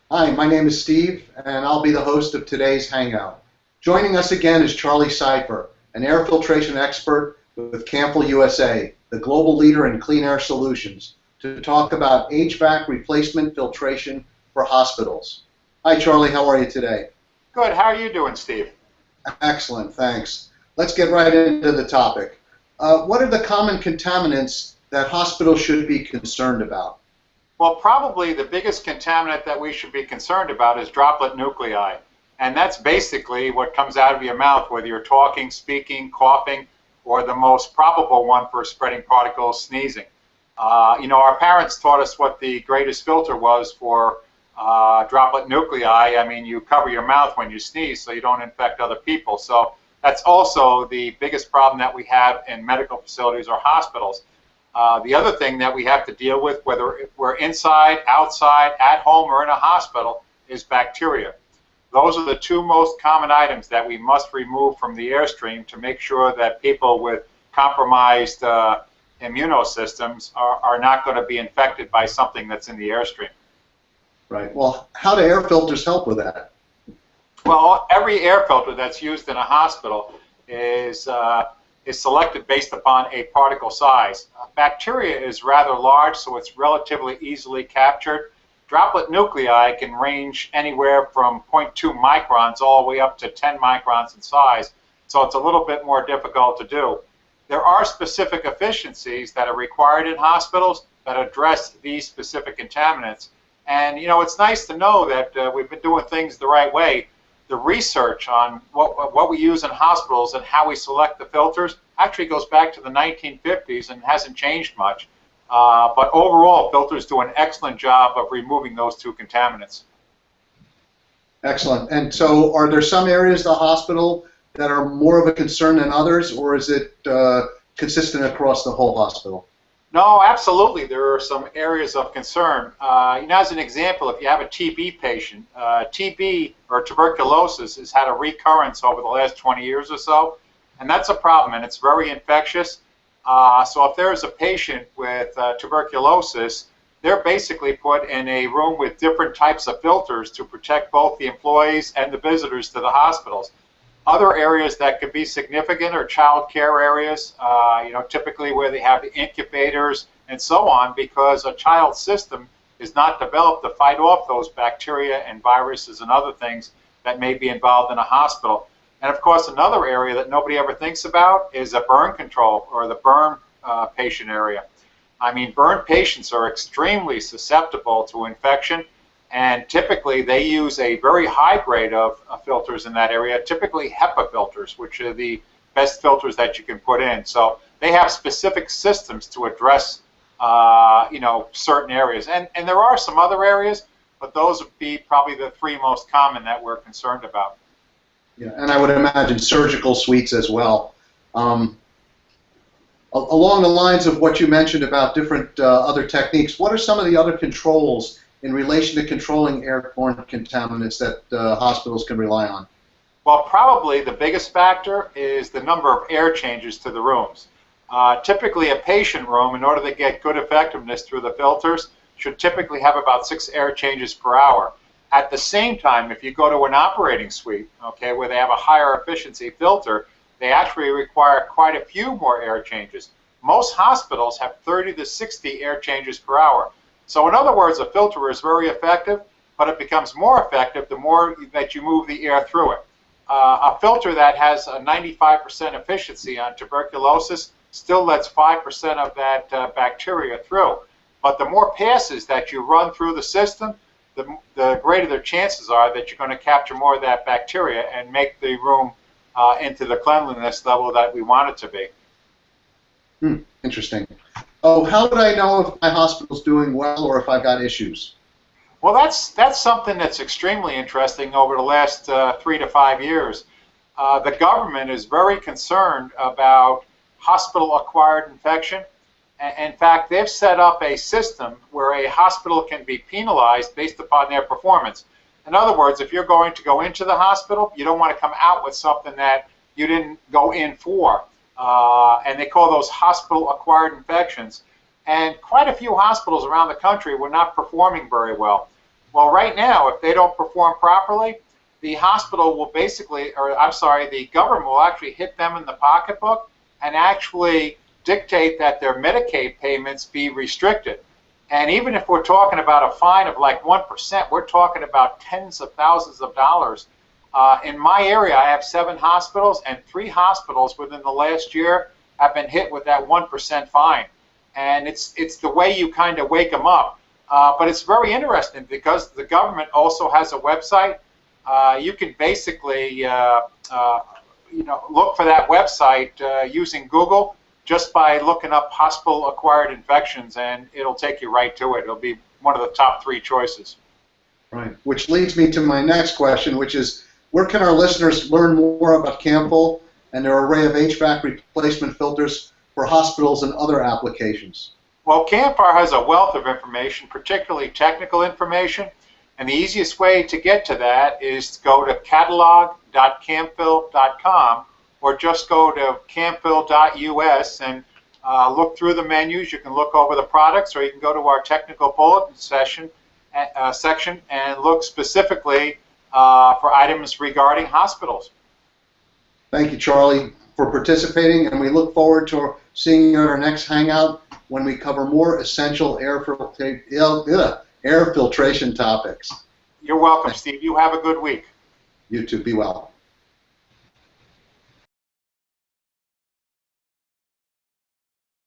Hi, my name is Steve, and I'll be the host of today's Hangout. Joining us again is Charlie Seifer, an air filtration expert with Camfil USA, the global leader in clean air solutions, to talk about HVAC replacement filtration for hospitals. Hi, Charlie. How are you today? Good. How are you doing, Steve? Excellent. Thanks. Let's get right into the topic. What are the common contaminants that hospitals should be concerned about? Well, probably the biggest contaminant that we should be concerned about is droplet nuclei. And that's basically what comes out of your mouth, whether you're talking, speaking, coughing, or the most probable one for spreading particles, sneezing. Our parents taught us what the greatest filter was for droplet nuclei. I mean, you cover your mouth when you sneeze so you don't infect other people. So that's also the biggest problem that we have in medical facilities or hospitals. The other thing that we have to deal with, whether we're inside, outside, at home, or in a hospital, is bacteria. Those are the two most common items that we must remove from the airstream to make sure that people with compromised immunosystems are not going to be infected by something that's in the airstream. Right. Well, how do air filters help with that? Well, every air filter that's used in a hospital is selected based upon a particle size. Bacteria is rather large, so it's relatively easily captured. Droplet nuclei can range anywhere from 0.2 microns all the way up to 10 microns in size, so it's a little bit more difficult to do. There are specific efficiencies that are required in hospitals that address these specific contaminants. And, it's nice to know that we've been doing things the right way. The research on what we use in hospitals and how we select the filters actually goes back to the 1950s and hasn't changed much. But overall, filters do an excellent job of removing those two contaminants. Excellent. And so are there some areas of the hospital that are more of a concern than others, or is it consistent across the whole hospital? No, absolutely. There are some areas of concern. As an example, if you have a TB patient, TB or tuberculosis has had a recurrence over the last 20 years or so, and that's a problem, and it's very infectious. So if there's a patient with tuberculosis, they're basically put in a room with different types of filters to protect both the employees and the visitors to the hospitals. Other areas that could be significant are child care areas, typically where they have the incubators and so on, because a child's system is not developed to fight off those bacteria and viruses and other things that may be involved in a hospital. And of course, another area that nobody ever thinks about is a burn control or the burn patient area. I mean, burn patients are extremely susceptible to infection. And typically, they use a very high grade of filters in that area, typically HEPA filters, which are the best filters that you can put in. So they have specific systems to address, certain areas. And there are some other areas, but those would be probably the three most common that we're concerned about. Yeah, and I would imagine surgical suites as well. Along the lines of what you mentioned about different other techniques, what are some of the other controls in relation to controlling airborne contaminants that hospitals can rely on? Well, probably the biggest factor is the number of air changes to the rooms. Typically, a patient room, in order to get good effectiveness through the filters, should typically have about 6 air changes per hour. At the same time, if you go to an operating suite, okay, where they have a higher efficiency filter, they actually require quite a few more air changes. Most hospitals have 30 to 60 air changes per hour. So in other words, a filter is very effective, but it becomes more effective the more that you move the air through it. A filter that has a 95% efficiency on tuberculosis still lets 5% of that bacteria through. But the more passes that you run through the system, the greater the chances are that you're going to capture more of that bacteria and make the room into the cleanliness level that we want it to be. Interesting. Oh, how would I know if my hospital's doing well or if I've got issues? Well, that's something that's extremely interesting over the last 3 to 5 years. The government is very concerned about hospital-acquired infection. In fact, they've set up a system where a hospital can be penalized based upon their performance. In other words, if you're going to go into the hospital, you don't want to come out with something that you didn't go in for. And they call those hospital-acquired infections. And quite a few hospitals around the country were not performing very well. Well, right now, if they don't perform properly, the hospital will basically, or I'm sorry, the government will actually hit them in the pocketbook and actually dictate that their Medicaid payments be restricted. And even if we're talking about a fine of like 1%, we're talking about tens of thousands of dollars. In my area, I have 7 hospitals, and 3 hospitals within the last year have been hit with that 1% fine. And it's the way you kind of wake them up. But it's very interesting because the government also has a website. You can basically look for that website using Google just by looking up hospital-acquired infections, and it'll take you right to it. It'll be one of the top 3 choices. Right, which leads me to my next question, which is, where can our listeners learn more about Camfil and their array of HVAC replacement filters for hospitals and other applications? Well, Camfil has a wealth of information, particularly technical information, and the easiest way to get to that is to go to catalog.camfil.com, or just go to camfil.us and look through the menus. You can look over the products, or you can go to our technical bulletin section and look specifically for items regarding hospitals. Thank you, Charlie, for participating, and we look forward to seeing you at our next Hangout when we cover more essential air filtration topics. You're welcome, Steve. You have a good week. You too. Be well.